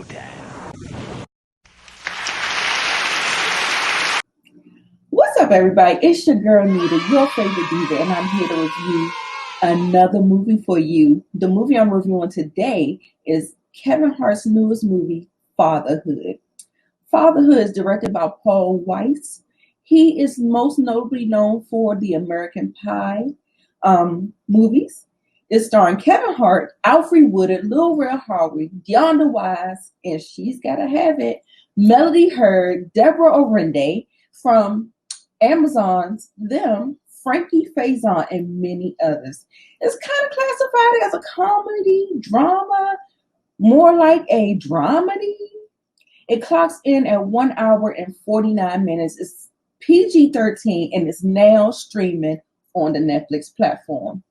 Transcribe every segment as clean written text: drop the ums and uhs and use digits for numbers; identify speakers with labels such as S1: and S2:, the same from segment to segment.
S1: showtime.
S2: What's up, everybody? It's your girl Nita, your favorite diva, and I'm here to review another movie for you. The movie I'm reviewing today is Kevin Hart's newest movie, Fatherhood. Fatherhood is directed by Paul Weiss. He is most notably known for the American Pie movies. It's starring Kevin Hart, Alfre Woodard, Lil Rel Howery, Deonda Wise, and she's gotta have it, Melody Hurd, Deborah Orende from Amazon's Them, Frankie Faison, and many others. It's kind of classified as a comedy, drama, more like a dramedy. It clocks in at 1 hour and 49 minutes. It's PG-13 and is now streaming on the Netflix platform.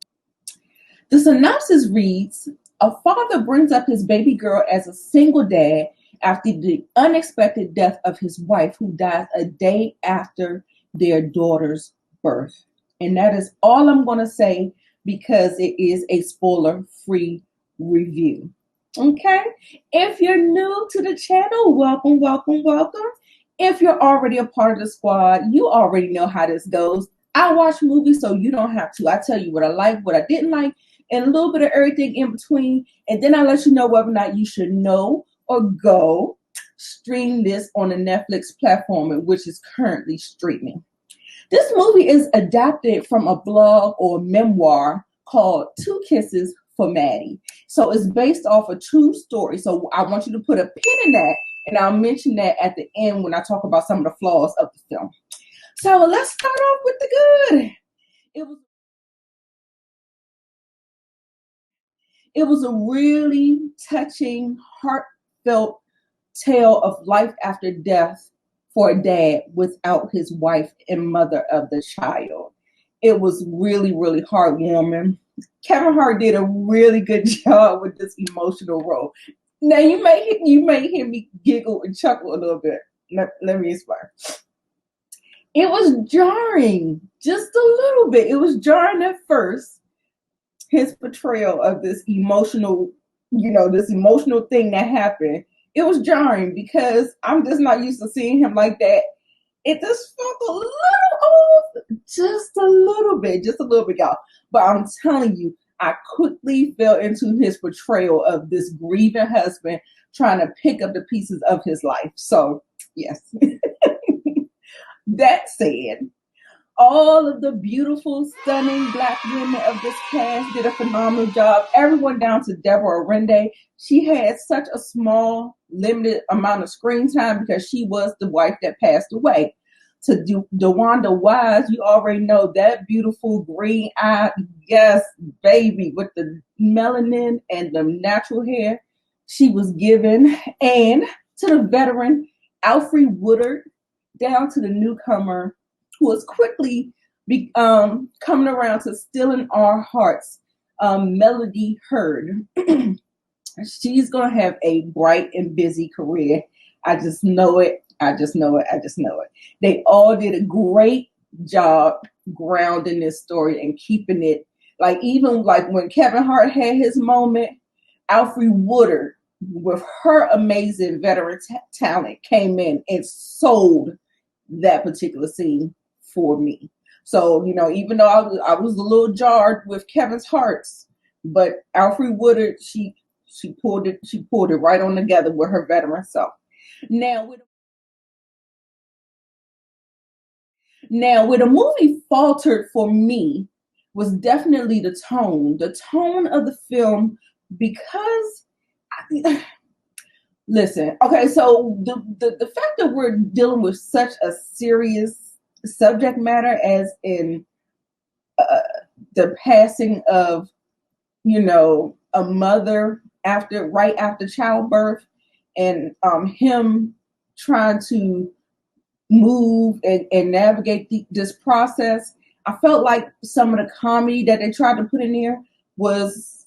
S2: The synopsis reads, a father brings up his baby girl as a single dad after the unexpected death of his wife, who dies a day after their daughter's birth. And that is all I'm going to say because it is a spoiler-free review. Okay? If you're new to the channel, welcome, welcome, welcome. If you're already a part of the squad, you already know how this goes. I watch movies so you don't have to. I tell you what I like, what I didn't like, and a little bit of everything in between. And then I let you know whether or not you should know or go stream this on the Netflix platform, which is currently streaming. This movie is adapted from a blog or memoir called Two Kisses for Maddie. So it's based off a true story. So I want you to put a pin in that, and I'll mention that at the end when I talk about some of the flaws of the film. So let's start off with the good. It was a really touching, heartfelt tale of life after death for a dad without his wife and mother of the child. It was really, really heartwarming. Kevin Hart did a really good job with this emotional role. Now you may hear me giggle and chuckle a little bit. Let me explain. It was jarring, just a little bit. It was jarring at first, his portrayal of this emotional, this emotional thing that happened. It was jarring because I'm just not used to seeing him like that. It just felt a little off, just a little bit, y'all. But I'm telling you, I quickly fell into his portrayal of this grieving husband trying to pick up the pieces of his life. So, yes. That said, all of the beautiful, stunning Black women of this cast did a phenomenal job. Everyone down to Deborah Orende. She had such a small, limited amount of screen time because she was the wife that passed away. To Deonda Wise, you already know that beautiful green-eyed, yes, baby with the melanin and the natural hair she was given. And to the veteran Alfre Woodard, down to the newcomer who is quickly coming around to still in our hearts, Melody Hurd. She's going to have a bright and busy career. I just know it. They all did a great job grounding this story and keeping it, even when Kevin Hart had his moment, Alfre Woodard, with her amazing veteran talent, came in and sold that particular scene for me. So, even though I was a little jarred with Kevin's Hearts, but Alfre Woodard, she pulled it right on together with her veteran self. Now, where the movie faltered for me was definitely the tone of the film, because listen, okay, so the fact that we're dealing with such a serious subject matter as in the passing of, a mother right after childbirth, and him trying to move and navigate this process, I felt like some of the comedy that they tried to put in there was,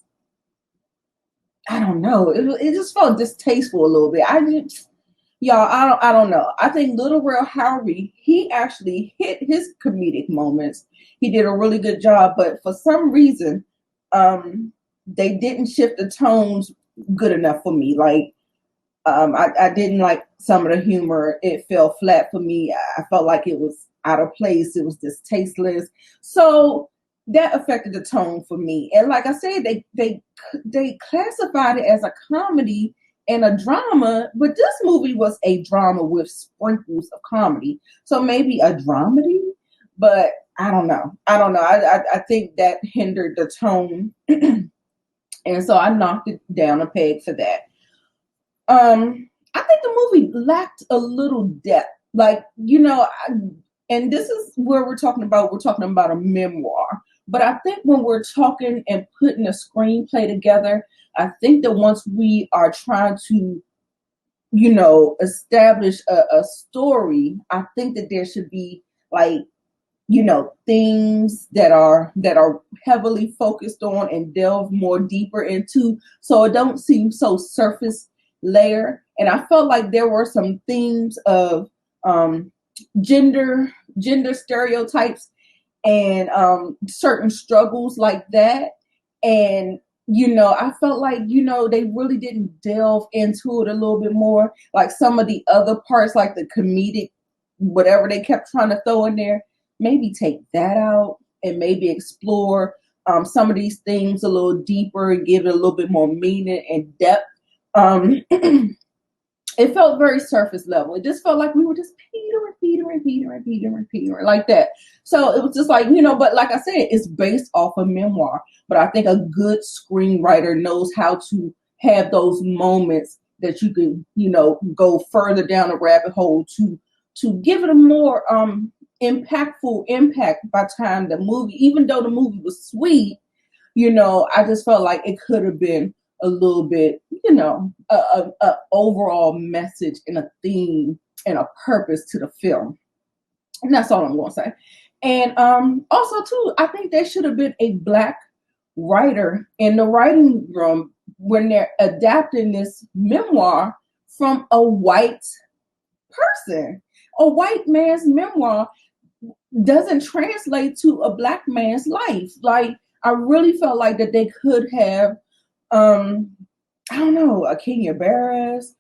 S2: I don't know, it just felt distasteful a little bit. I don't know. I think Lil Rel Howery, he actually hit his comedic moments. He did a really good job, but for some reason, they didn't shift the tones good enough for me. Like, I didn't like some of the humor. It fell flat for me. I felt like it was out of place. It was just tasteless. So that affected the tone for me. And like I said, they classified it as a comedy and a drama, but this movie was a drama with sprinkles of comedy. So maybe a dramedy, but I don't know. I don't know. I think that hindered the tone, and so I knocked it down a peg for that. I think the movie lacked a little depth. Like, and this is where we're talking about a memoir. But I think when we're talking and putting a screenplay together, I think that once we are trying to, establish a story, I think that there should be like, things that are heavily focused on and delve more deeper into, so it don't seem so surface layer. And I felt like there were some themes of um gender stereotypes and certain struggles like that. And I felt like they really didn't delve into it a little bit more, like some of the other parts, like the comedic whatever they kept trying to throw in there. Maybe take that out and maybe explore some of these things a little deeper and give it a little bit more meaning and depth. It felt very surface level. It just felt like we were just petering like that. So it was just like, but like I said, it's based off a memoir. But I think a good screenwriter knows how to have those moments that you can, go further down the rabbit hole to give it a more impactful impact by the time the movie, even though the movie was sweet, I just felt like it could have been a little bit, a overall message and a theme and a purpose to the film. And that's all I'm going to say. And also, too, I think there should have been a Black writer in the writing room when they're adapting this memoir from a white person. A white man's memoir doesn't translate to a Black man's life. Like, I really felt like that they could have, I don't know, a Kenya Barris.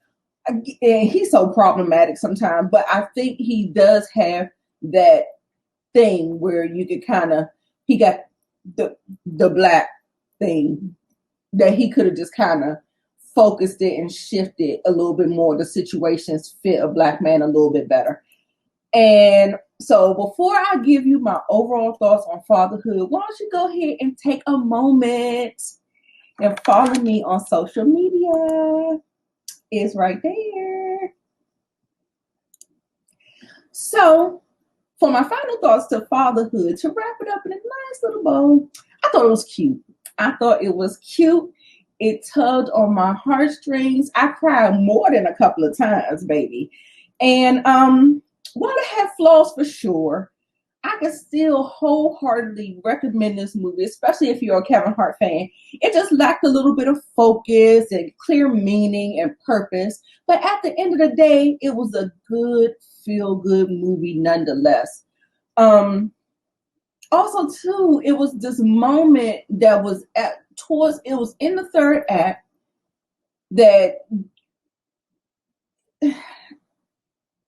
S2: And he's so problematic sometimes, but I think he does have that thing where you could he got the Black thing that he could have just kind of focused it and shifted a little bit more. The situations fit a Black man a little bit better. And so before I give you my overall thoughts on fatherhood, why don't you go ahead and take a moment and follow me on social media. It's right there. So for my final thoughts to fatherhood, to wrap it up in a nice little bow, I thought it was cute. I thought it was cute. It tugged on my heartstrings. I cried more than a couple of times, baby. And while it had flaws for sure, I can still wholeheartedly recommend this movie, especially if you're a Kevin Hart fan. It just lacked a little bit of focus and clear meaning and purpose. But at the end of the day, it was a good, feel-good movie nonetheless. Also, too, it was this moment that was it was in the third act that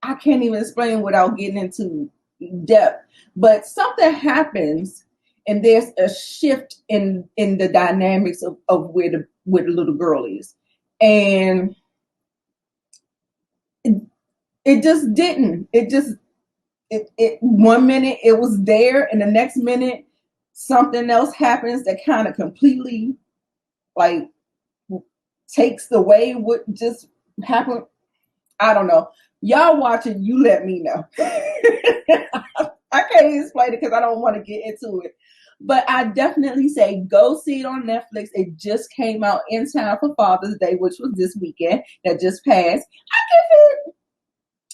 S2: I can't even explain without getting into depth, but something happens and there's a shift in the dynamics of where the little girl is. And it just didn't. It 1 minute it was there and the next minute something else happens that kind of completely like takes away what just happened. I don't know. Y'all watch it, you let me know. I can't explain it because I don't want to get into it. But I definitely say go see it on Netflix. It just came out in time for Father's Day, which was this weekend that just passed.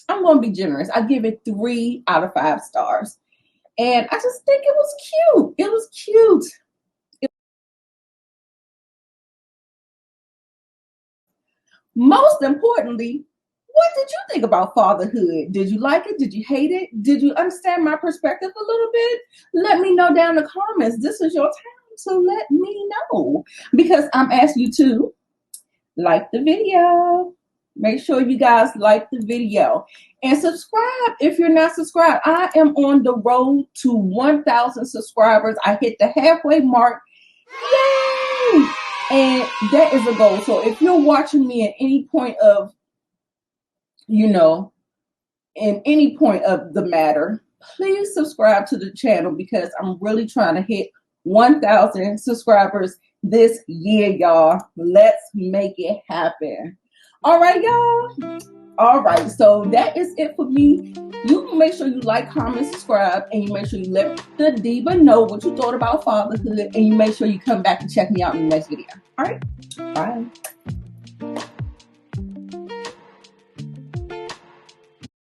S2: I'm going to be generous. I give it 3 out of 5 stars. And I just think it was cute. It was cute. Most importantly, what did you think about fatherhood? Did you like it? Did you hate it? Did you understand my perspective a little bit? Let me know down in the comments. This is your time, so let me know. Because I'm asking you to like the video, Make sure you guys like the video and subscribe if you're not subscribed. I am on the road to 1,000 subscribers. I hit the halfway mark. Yay! And that is a goal. So if you're watching me at any point of, in any point of the matter, please subscribe to the channel because I'm really trying to hit 1,000 subscribers this year, y'all. Let's make it happen. All right, y'all. All right, so that is it for me. You make sure you like, comment, subscribe, and you make sure you let the diva know what you thought about fatherhood, and you make sure you come back and check me out in the next video. All right, bye.